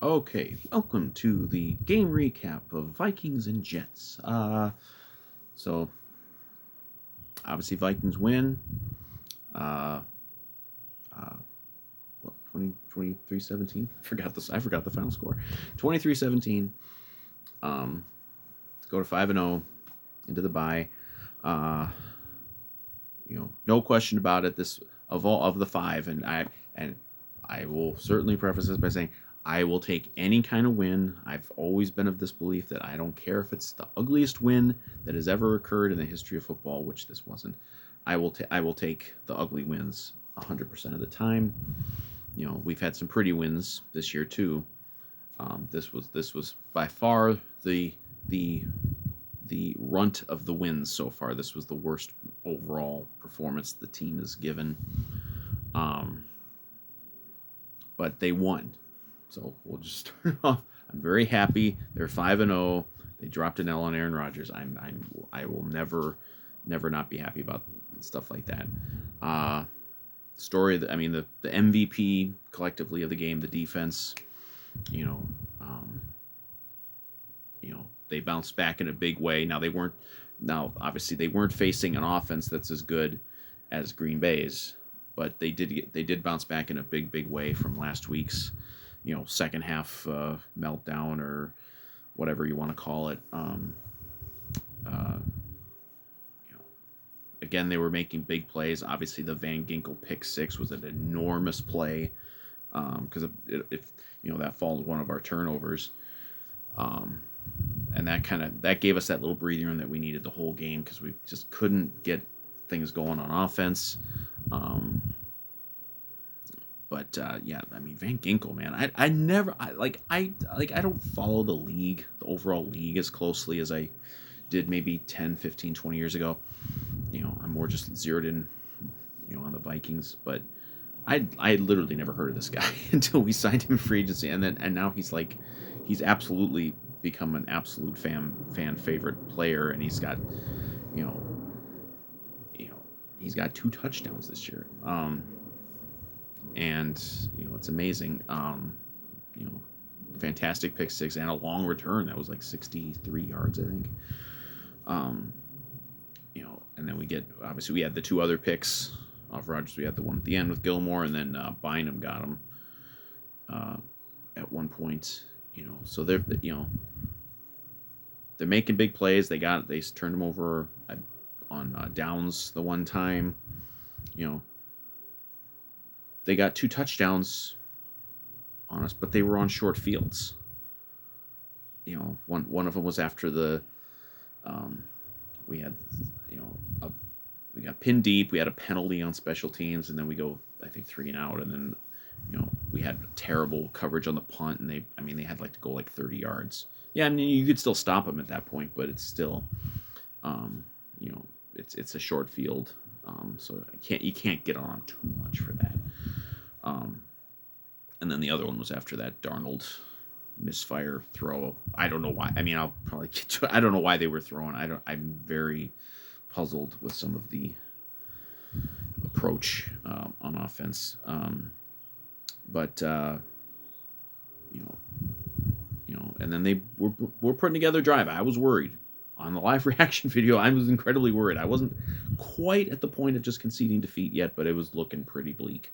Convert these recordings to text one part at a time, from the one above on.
Okay, welcome to the game recap of Vikings and Jets. So obviously Vikings win. Uh, uh, what, 23-17? Forgot this. I forgot the final score. 23-17. Go to 5-0 into the bye. Uh, no question about it. This of all of the five, and I will certainly preface this by saying I will take any kind of win. I've always been of this belief that I don't care if it's the ugliest win that has ever occurred in the history of football, which this wasn't. I will take the ugly wins 100% of the time. We've had some pretty wins this year too. This was by far the the runt of the wins so far. This was the worst overall performance the team has given. Um, but they won. So we'll just start off. I'm very happy. They're 5-0. They dropped an L on Aaron Rodgers. I will never not be happy about stuff like that. Story. I mean, the MVP collectively of the game, the defense. You know, um, they bounced back in a big way. Now they weren't. Now obviously they weren't facing an offense that's as good as Green Bay's, but they did bounce back in a big way from last week's second half meltdown or whatever you want to call it. Uh, Again, they were making big plays. Obviously, the Van Ginkel pick six was an enormous play because that falls one of our turnovers. And that gave us that little breathing room that we needed the whole game because we just couldn't get things going on offense. But yeah, I mean Van Ginkel, man, I don't follow the overall league as closely as I did maybe 10, 15, 20 years ago. I'm more just zeroed in, on the Vikings. But I literally never heard of this guy until we signed him free agency, and now he's absolutely become an absolute fan favorite player, and he's got you know he's got 2 touchdowns this year. And it's amazing. Fantastic pick six and a long return that was like 63 yards, I think. And then we had the 2 other picks off Rodgers. We had the one at the end with Gilmore, and then Bynum got him at one point. So they're making big plays. They turned him over on downs the one time. They got 2 touchdowns on us, but they were on short fields. One of them was after the we had we got pinned deep. We had a penalty on special teams, and then we go, I think, 3 and out, and then we had terrible coverage on the punt, and they had to go like 30 yards. Yeah, I mean you could still stop them at that point, but it's still it's a short field, so you can't get on too much for that. And then the other one was after that Darnold misfire throw. I don't know why. I mean, I'll probably get to it. I don't know why they were throwing. I'm very puzzled with some of the approach on offense. But and then they were putting together a drive. I was worried on the live reaction video. I was incredibly worried. I wasn't quite at the point of just conceding defeat yet, but it was looking pretty bleak.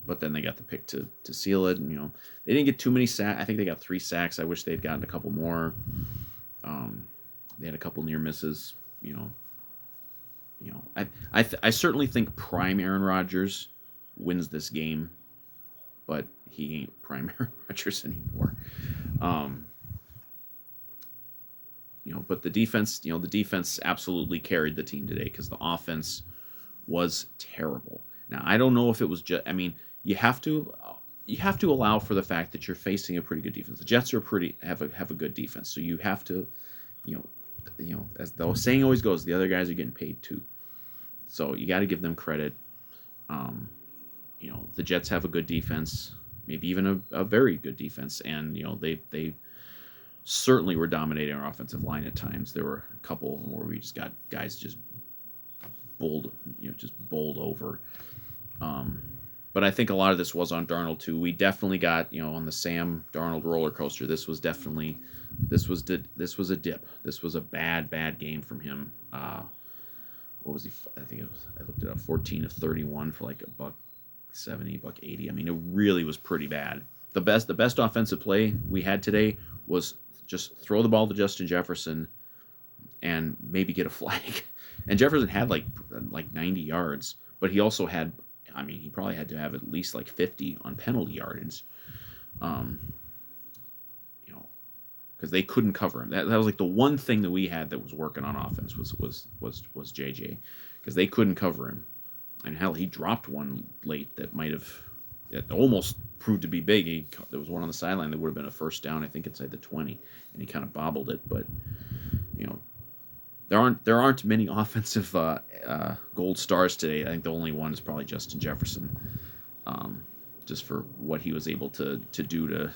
But then they got the pick to seal it, and they didn't get too many sacks. I think they got 3 sacks. I wish they'd gotten a couple more. They had a couple near misses. I certainly think prime Aaron Rodgers wins this game, but he ain't prime Aaron Rodgers anymore. But the defense absolutely carried the team today because the offense was terrible. Now, I don't know if it was just. I mean, you have to allow for the fact that you're facing a pretty good defense. The Jets have a good defense, so you have to, as the saying always goes, the other guys are getting paid too. So you got to give them credit. The Jets have a good defense, maybe even a very good defense, and they certainly were dominating our offensive line at times. There were a couple of them where we just got guys just bowled over. But I think a lot of this was on Darnold too. We definitely got, on the Sam Darnold roller coaster. This was a dip. This was a bad game from him. What was he? I think it was. I looked it up. 14 of 31 for like $170, $180. I mean, it really was pretty bad. The best offensive play we had today was just throw the ball to Justin Jefferson and maybe get a flag. And Jefferson had like 90 yards, but he also had, I mean, he probably had to have at least like 50 on penalty yardage. Because they couldn't cover him. That was like the one thing that we had that was working on offense was JJ, because they couldn't cover him. And hell, he dropped one late that it almost proved to be big. There was one on the sideline that would have been a first down, I think inside the 20, and he kind of bobbled it. But there aren't many offensive gold stars today. I think the only one is probably Justin Jefferson. Just for what he was able to do to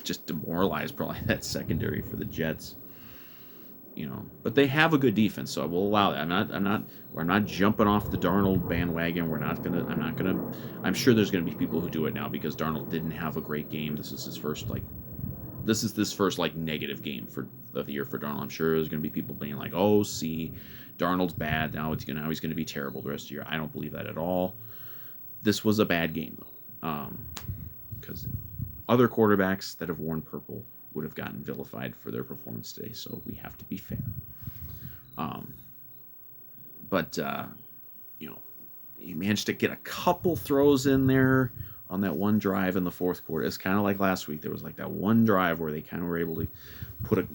just demoralize probably that secondary for the Jets. But they have a good defense, so I will allow that. We're not jumping off the Darnold bandwagon. I'm sure there's gonna be people who do it now because Darnold didn't have a great game. This is his first negative game of the year for Darnold. I'm sure there's gonna be people being like, oh, see, Darnold's bad. Now he's gonna be terrible the rest of the year. I don't believe that at all. This was a bad game though. Because other quarterbacks that have worn purple would have gotten vilified for their performance today, so we have to be fair. He managed to get a couple throws in there on that one drive in the fourth quarter. It's kind of like last week. There was like that one drive where they kind of were able to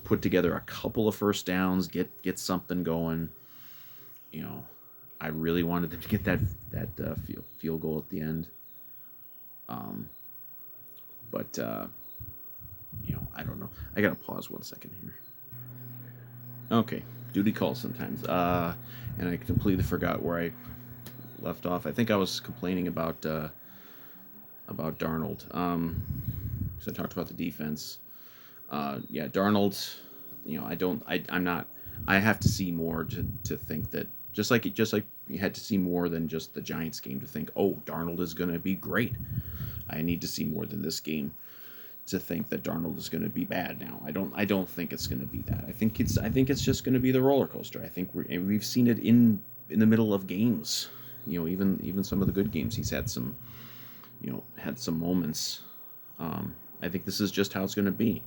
put together a couple of first downs, get something going. I really wanted them to get that field goal at the end. I don't know. I gotta pause 1 second here. Okay, duty calls sometimes. And I completely forgot where I left off. I think I was complaining about Darnold. So I talked about the defense. Darnold. I have to see more to think that just like you had to see more than just the Giants game to think, oh, Darnold is going to be great. I need to see more than this game to think that Darnold is going to be bad now. I don't think it's going to be that. I think it's just going to be the roller coaster. I think we've seen it in the middle of games. Even some of the good games he's had some moments. I think this is just how it's going to be.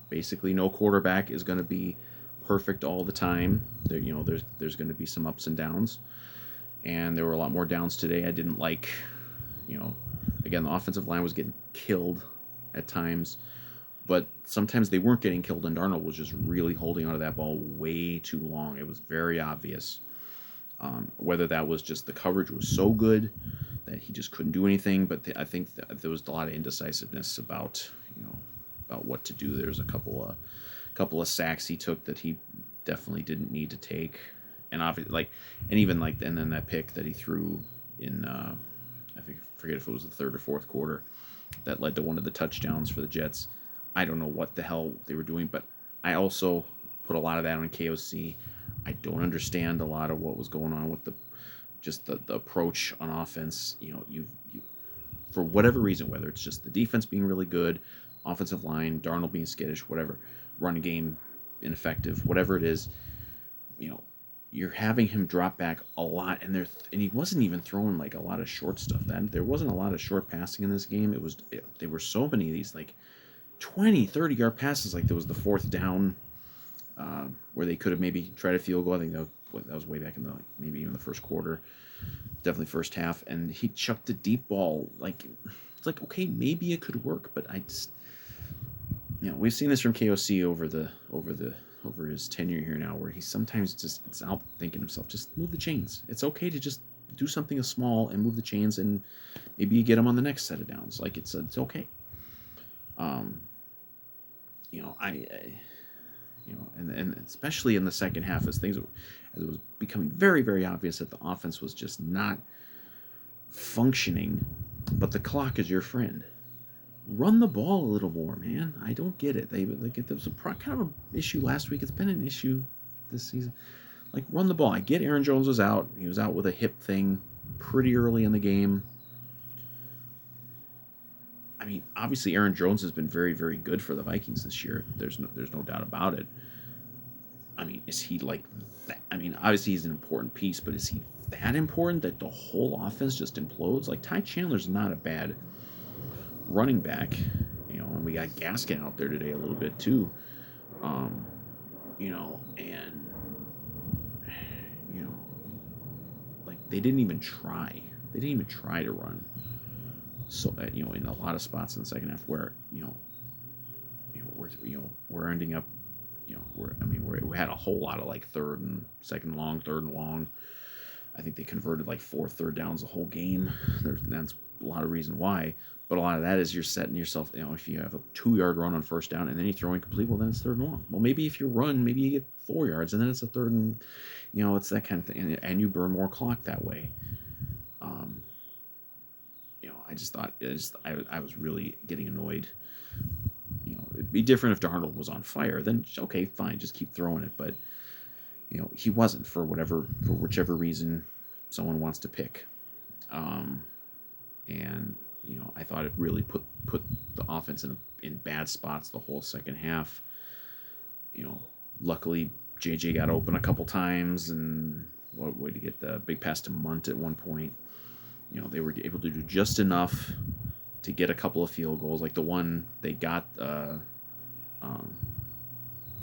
Basically no quarterback is going to be perfect all the time. There's going to be some ups and downs. And there were a lot more downs today. I didn't like, again, the offensive line was getting killed at times, but sometimes they weren't getting killed, and Darnold was just really holding onto that ball way too long. It was very obvious. Whether that was just the coverage was so good that he just couldn't do anything, but I think that there was a lot of indecisiveness about what to do. There's a couple of sacks he took that he definitely didn't need to take. And obviously, and then that pick that he threw in, I forget if it was the third or fourth quarter, that led to one of the touchdowns for the Jets. I don't know what the hell they were doing, but I also put a lot of that on KOC. I don't understand a lot of what was going on with the approach on offense. You for whatever reason, whether it's just the defense being really good, offensive line, Darnold being skittish, whatever, run game ineffective, whatever it is, you're having him drop back a lot, and he wasn't even throwing like a lot of short stuff. There wasn't a lot of short passing in this game. There were so many of these like 20, 30-yard passes. Like there was the fourth down where they could have maybe tried a field goal. I think that was way back in maybe even the first quarter, definitely first half. And he chucked a deep ball. Like it's like, okay, maybe it could work, but I just, we've seen this from KOC over his tenure here now, where he sometimes just it's out thinking himself, just move the chains. It's okay to just do something small and move the chains, and maybe you get him on the next set of downs. Like it's okay. And especially in the second half, as it was becoming very, very obvious that the offense was just not functioning, but the clock is your friend. Run the ball a little more, man. I don't get it. There was kind of an issue last week. It's been an issue this season. like run the ball. I get Aaron Jones was out. He was out with a hip thing pretty early in the game. I mean, obviously Aaron Jones has been very, very good for the Vikings this year. There's no doubt about it. I mean, is he like that? I mean, obviously he's an important piece, but is he that important that the whole offense just implodes? Like Ty Chandler's not a bad running back, and we got Gaskin out there today a little bit too, and like they didn't even try. They didn't even try to run. So that in a lot of spots in the second half where we're ending up, we had a whole lot of like third and long. I think they converted like 4 third downs the whole game. That's a lot of reason why, but a lot of that is you're setting yourself. If you have a 2-yard run on first down and then you throw incomplete, well then it's third and long. Well, maybe if you run, maybe you get 4 yards and then it's a third and it's that kind of thing, and you burn more clock that way. I just thought I was really getting annoyed. It'd be different if Darnold was on fire. Then okay, fine, just keep throwing it. But he wasn't for whichever reason someone wants to pick. And I thought it really put the offense in bad spots the whole second half. Luckily JJ got open a couple times, and what did he get, the big pass to Munt at one point. They were able to do just enough to get a couple of field goals, like the one they got.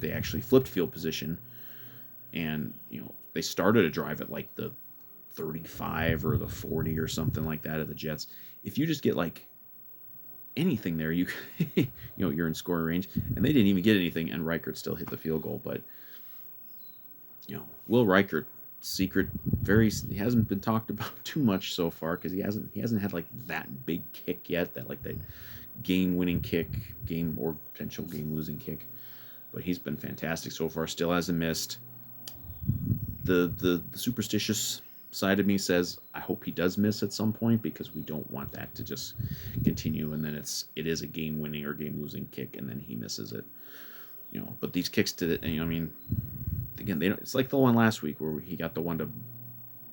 They actually flipped field position, and they started a drive at like the 35 or the 40 or something like that of the Jets. If you just get like anything there, you you're in scoring range, and they didn't even get anything, and Reichert still hit the field goal. But Will Reichert, secret, he hasn't been talked about too much so far because he hasn't had like that big kick yet, that game-winning kick, or potential game-losing kick. But he's been fantastic so far. Still hasn't missed. The superstitious side of me says I hope he does miss at some point, because we don't want that to just continue and then it is a game-winning or game-losing kick and then he misses it. But these kicks to again, it's like the one last week where he got the one to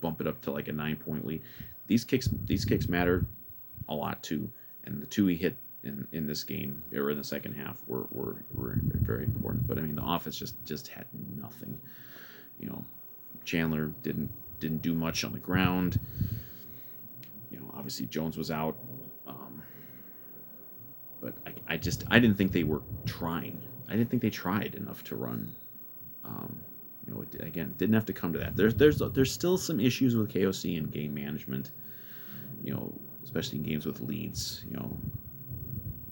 bump it up to like a 9-point lead. These kicks matter a lot too, and the 2 he hit in this game or in the second half were very important. But I mean, the offense just had nothing. Chandler didn't do much on the ground. Obviously Jones was out, but I didn't think they were trying. I didn't think they tried enough to run. Again, didn't have to come to that. There's still some issues with KOC and game management. Especially in games with leads.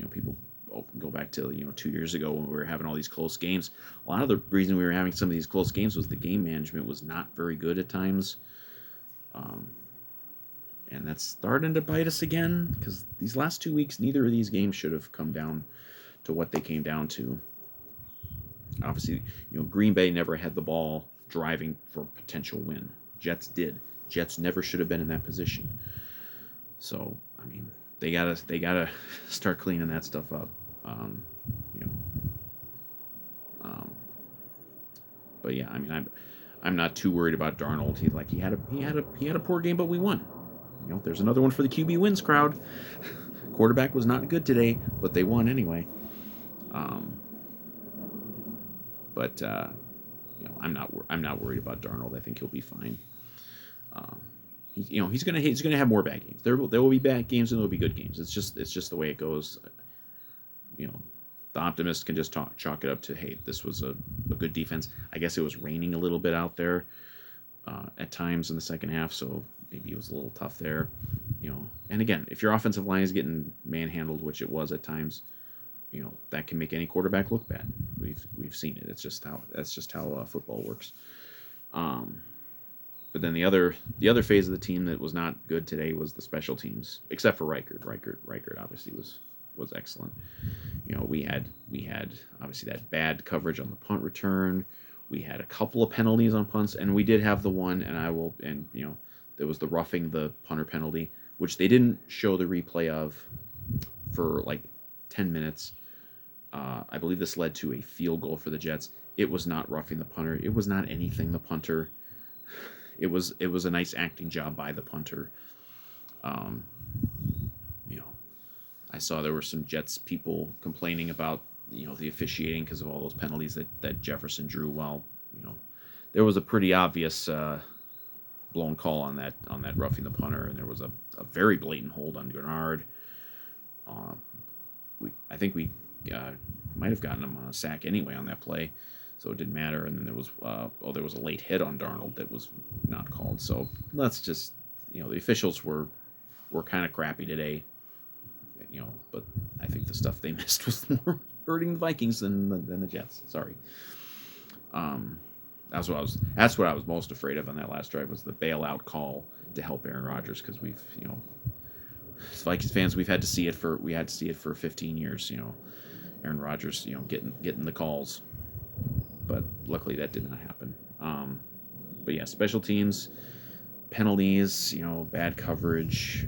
People go back to 2 years ago when we were having all these close games. A lot of the reason we were having some of these close games was the game management was not very good at times. And that's starting to bite us again, because these last 2 weeks, neither of these games should have come down to what they came down to. Obviously, Green Bay never had the ball driving for a potential win. Jets did. Jets never should have been in that position. So, I mean, they gotta start cleaning that stuff up. But yeah, I mean, I'm not too worried about Darnold. He had a poor game, but we won. There's another one for the QB wins crowd. Quarterback was not good today, but they won anyway. But I'm not worried about Darnold. I think he'll be fine. He's gonna have more bad games. There will be bad games and there will be good games. It's just the way it goes. The optimist can just chalk it up to, hey, this was a good defense. I guess it was raining a little bit out there at times in the second half, so maybe it was a little tough there. And again, if your offensive line is getting manhandled, which it was at times, that can make any quarterback look bad. We've seen it. That's just how football works. But then the other phase of the team that was not good today was the special teams, except for Reichert. Reichert obviously was excellent. We had obviously that bad coverage on the punt return. We had a couple of penalties on punts, and we did have the one, there was the roughing the punter penalty, which they didn't show the replay of for like 10 minutes. I believe this led to a field goal for the Jets. It was not roughing the punter. It was not anything the punter. it was a nice acting job by the punter. Um, you know, I saw there were some Jets people complaining about the officiating because of all those penalties that Jefferson drew. While there was a pretty obvious blown call on that roughing the punter, and there was a very blatant hold on Grenard. Uh, I think we might have gotten him on a sack anyway on that play, so it didn't matter. And then there was a late hit on Darnold that was not called. So let's just the officials were kind of crappy today, but I think the stuff they missed was more hurting the Vikings than the Jets. Sorry. That's what I was most afraid of on that last drive was the bailout call to help Aaron Rodgers, because we've as Vikings fans we had to see it for 15 years. Aaron Rodgers getting the calls, but luckily that did not happen. But yeah, special teams, penalties, bad coverage.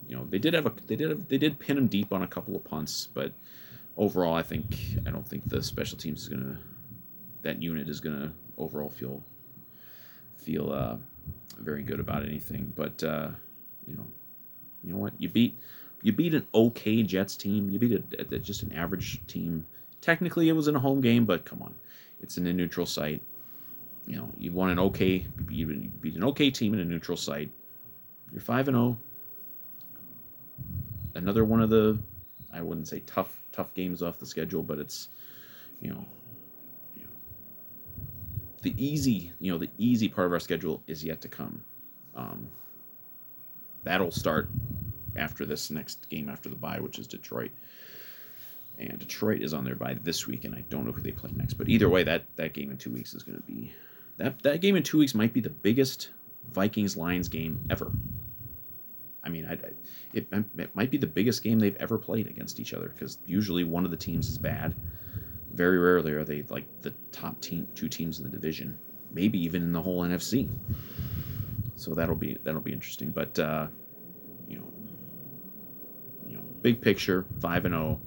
They did pin him deep on a couple of punts, but overall I don't think the special teams that unit is gonna overall feel very good about anything. But you know what, you beat an okay Jets team. You beat just an average team. Technically it was in a home game, but come on, it's in a neutral site. You won you beat an okay team in a neutral site. You're 5-0. Another one of the, I wouldn't say tough games off the schedule, but it's the easy part of our schedule is yet to come. That'll start after this next game after the bye, which is Detroit. And Detroit is on their bye this week, and I don't know who they play next. But either way, that game in 2 weeks is going to be that game in 2 weeks might be the biggest Vikings-Lions game ever. I mean, it might be the biggest game they've ever played against each other, because usually one of the teams is bad. Very rarely are they like the top two teams in the division, maybe even in the whole NFC. So that'll be interesting. But big picture, 5-0.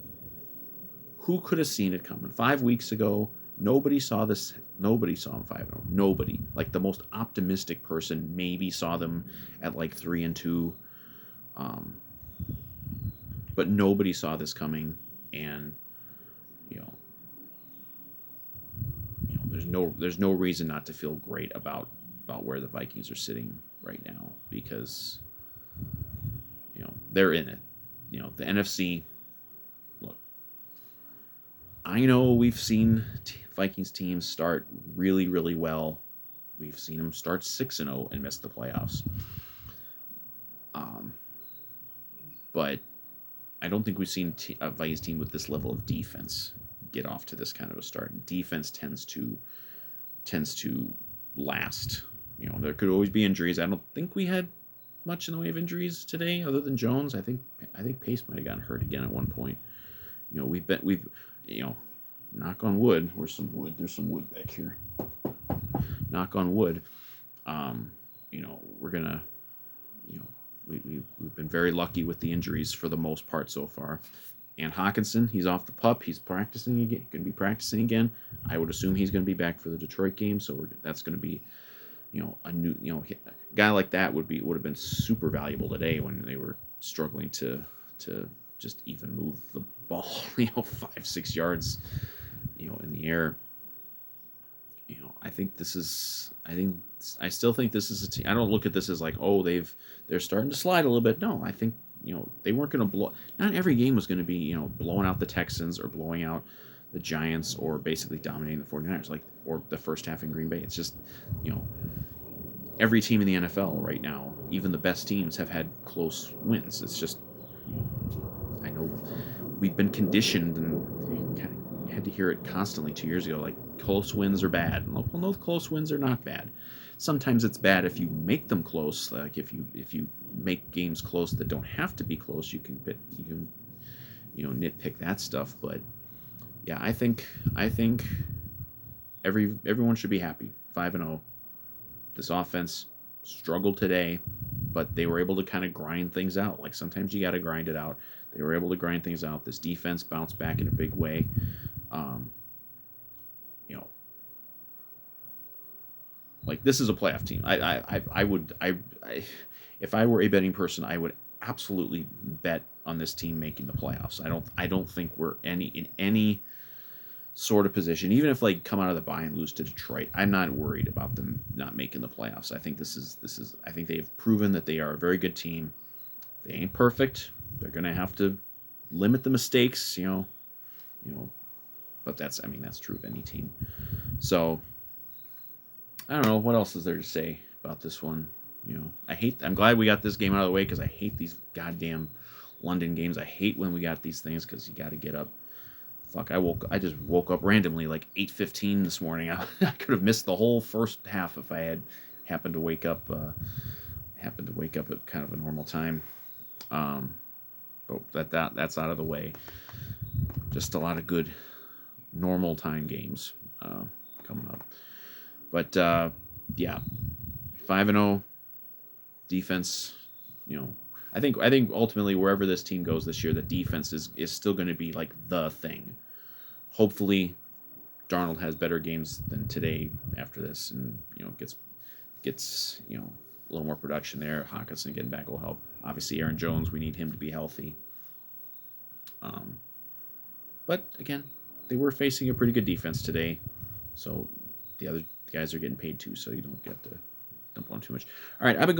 Who could have seen it coming? 5 weeks ago, nobody saw this. Nobody saw them 5-0. Nobody. Like the most optimistic person maybe saw them at like 3-2. But nobody saw this coming, and there's no reason not to feel great about where the Vikings are sitting right now, because they're in it. The NFC. Look, I know we've seen Vikings teams start really, really well. We've seen them start 6-0 and miss the playoffs. But I don't think we've seen a Vikings team with this level of defense get off to this kind of a start. Defense tends to last. There could always be injuries. I don't think we had much in the way of injuries today, other than Jones. I think Pace might have gotten hurt again at one point. We've knock on wood. Where's some wood? There's some wood back here. Knock on wood. We're gonna, we've been very lucky with the injuries for the most part so far. And Hawkinson, he's off the PUP. He's practicing again. Going to be practicing again. I would assume he's going to be back for the Detroit game. So that's going to be, a new, a guy like that would have been super valuable today when they were struggling to just even move the ball, 5-6 yards, in the air. I still think this is a team. I don't look at this as like, oh, they're starting to slide a little bit. No, I think they weren't going to blow. Not every game was going to be blowing out the Texans or blowing out the Giants or basically dominating the 49ers, or the first half in Green Bay. It's just every team in the NFL right now, even the best teams, have had close wins. It's just I know we've been conditioned and kind of had to hear it constantly 2 years ago, like close wins are bad. Well, no, close wins are not bad. Sometimes it's bad if you make them close. Like if you make games close that don't have to be close, you can nitpick that stuff. But yeah, I think everyone should be happy. 5-0. This offense struggled today, but they were able to kind of grind things out. Like sometimes you got to grind it out. They were able to grind things out. This defense bounced back in a big way. Like, this is a playoff team. If I were a betting person, I would absolutely bet on this team making the playoffs. I don't think we're in any sort of position, even if like come out of the bye and lose to Detroit. I'm not worried about them not making the playoffs. I think this is. I think they've proven that they are a very good team. They ain't perfect. They're gonna have to limit the mistakes, you know. But that's true of any team. So I don't know what else is there to say about this one. I'm glad we got this game out of the way because I hate these goddamn London games. I hate when we got these things because you got to get up. Fuck, I just woke up randomly like 8:15 this morning. I could have missed the whole first half if I had happened to wake up at kind of a normal time. But that's out of the way. Just a lot of good normal time games coming up. But yeah, 5-0 defense. I think ultimately wherever this team goes this year, the defense is still going to be like the thing. Hopefully, Darnold has better games than today after this, and gets a little more production there. Hawkinson getting back will help. Obviously, Aaron Jones, we need him to be healthy. But again, they were facing a pretty good defense today, so the other guys are getting paid too, so you don't get to dump on too much. All right, actually I haven't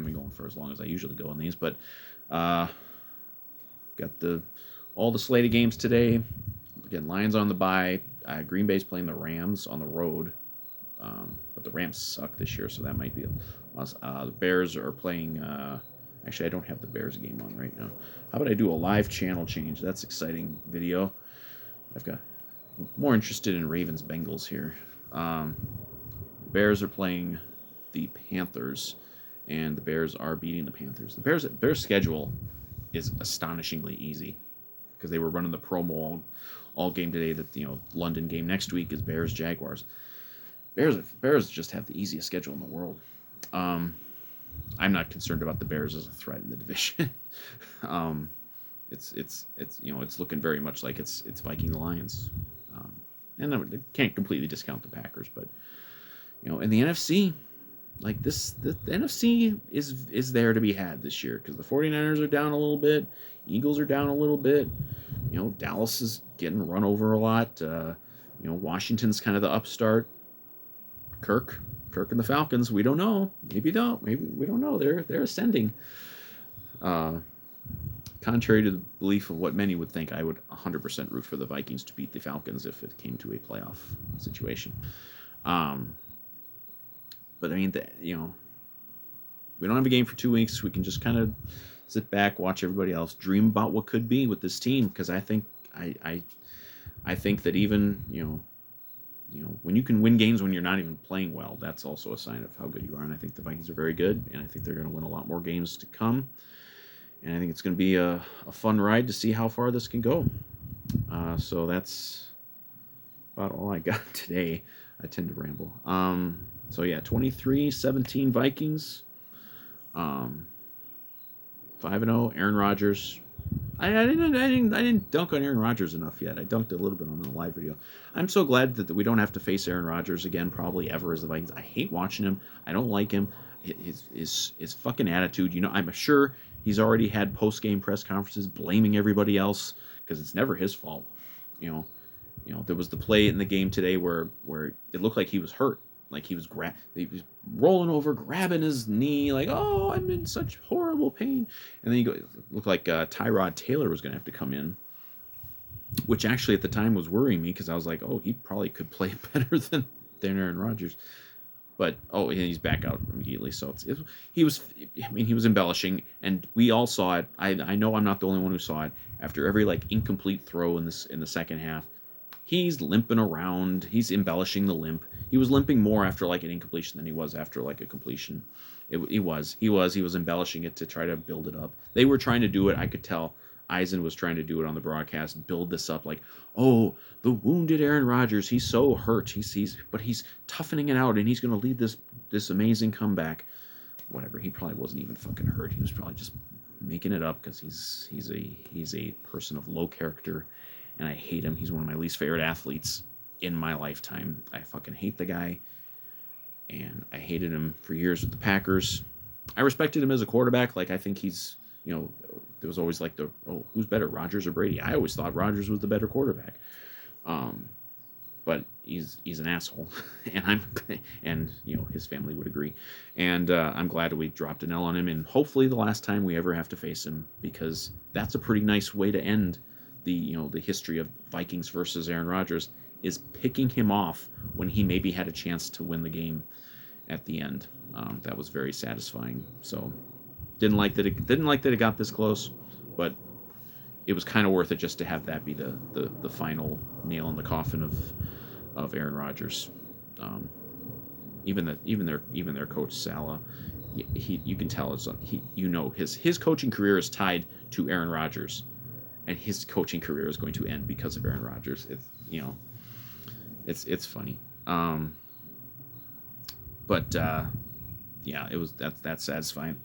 been going for as long as I usually go on these, but got all the slated games today. Again, Lions on the bye. Green Bay's playing the Rams on the road, but the Rams suck this year, so that might be the Bears are playing. Actually, I don't have the Bears game on right now. How about I do a live channel change? That's exciting video. I've got more interested in Ravens Bengals here. Bears are playing the Panthers, and the Bears are beating the Panthers. The Bears schedule is astonishingly easy because they were running the promo all game today. That London game next week is Bears Jaguars. Bears just have the easiest schedule in the world. I'm not concerned about the Bears as a threat in the division. It's looking very much like it's Viking Lions, and I can't completely discount the Packers, but in the NFC, like the NFC is there to be had this year because the 49ers are down a little bit, Eagles are down a little bit, Dallas is getting run over a lot, Washington's kind of the upstart. Kirk and the Falcons, we don't know. Maybe we don't know. They're ascending. Contrary to the belief of what many would think, I would 100% root for the Vikings to beat the Falcons if it came to a playoff situation. But I mean, we don't have a game for 2 weeks. We can just kind of sit back, watch everybody else, dream about what could be with this team. Because I think that even when you can win games when you're not even playing well, that's also a sign of how good you are. And I think the Vikings are very good, and I think they're going to win a lot more games to come. And I think it's going to be a fun ride to see how far this can go. So that's about all I got today. I tend to ramble. So yeah, 23-17 Vikings. 5-0 Aaron Rodgers. I didn't dunk on Aaron Rodgers enough yet. I dunked a little bit on the live video. I'm so glad that we don't have to face Aaron Rodgers again, probably ever, as the Vikings. I hate watching him. I don't like him. His fucking attitude. I'm sure he's already had post-game press conferences blaming everybody else because it's never his fault. There was the play in the game today where it looked like he was hurt. Like he was rolling over, grabbing his knee, like, oh, I'm in such horrible pain. And then it looked like Tyrod Taylor was going to have to come in, which actually at the time was worrying me because I was like, oh, he probably could play better than Aaron Rodgers. But he's back out immediately. So he was embellishing, and we all saw it. I know I'm not the only one who saw it. After every incomplete throw in the second half, he's limping around. He's embellishing the limp. He was limping more after an incompletion than he was after a completion. He was embellishing it to try to build it up. They were trying to do it. I could tell Eisen was trying to do it on the broadcast, build this up the wounded Aaron Rodgers. He's so hurt. But he's toughening it out, and he's going to lead this amazing comeback. Whatever. He probably wasn't even fucking hurt. He was probably just making it up because he's a person of low character. And I hate him. He's one of my least favorite athletes in my lifetime. I fucking hate the guy. and I hated him for years with the Packers. I respected him as a quarterback. Like, I think he's, there was always like who's better, Rodgers or Brady? I always thought Rodgers was the better quarterback. But he's an asshole, and his family would agree, and I'm glad that we dropped an L on him, and hopefully the last time we ever have to face him, because that's a pretty nice way to end the history of Vikings versus Aaron Rodgers, is picking him off when he maybe had a chance to win the game at the end. That was very satisfying. So didn't like that it got this close, but it was kind of worth it just to have that be the final nail in the coffin of Aaron Rodgers. Even their coach Salah, you can tell his coaching career is tied to Aaron Rodgers, and his coaching career is going to end because of Aaron Rodgers. It's funny. But yeah, that's satisfying.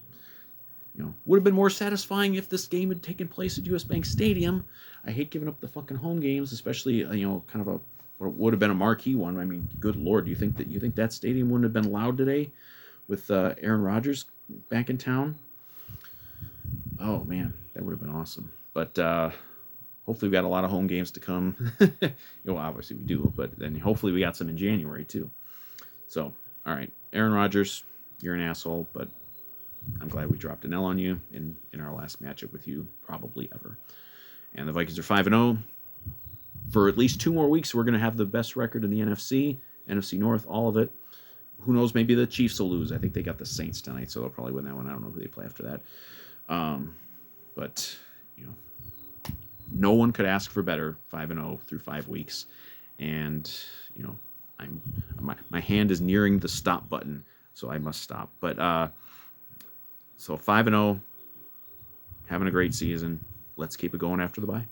Would have been more satisfying if this game had taken place at US Bank Stadium. I hate giving up the fucking home games, especially kind of what would have been a marquee one. I mean, good lord, do you think that stadium wouldn't have been loud today with Aaron Rodgers back in town? Oh man, that would have been awesome. But hopefully we got a lot of home games to come. Obviously we do, but then hopefully we got some in January too. So, all right, Aaron Rodgers, you're an asshole, but I'm glad we dropped an L on you in our last matchup with you, probably ever. And the Vikings are 5-0. For at least 2 more weeks, we're going to have the best record in the NFC North, all of it. Who knows? Maybe the Chiefs will lose. I think they got the Saints tonight, so they'll probably win that one. I don't know who they play after that. But no one could ask for better. 5-0 through 5 weeks, and my hand is nearing the stop button, so I must stop. But so 5-0, having a great season. Let's keep it going after the bye.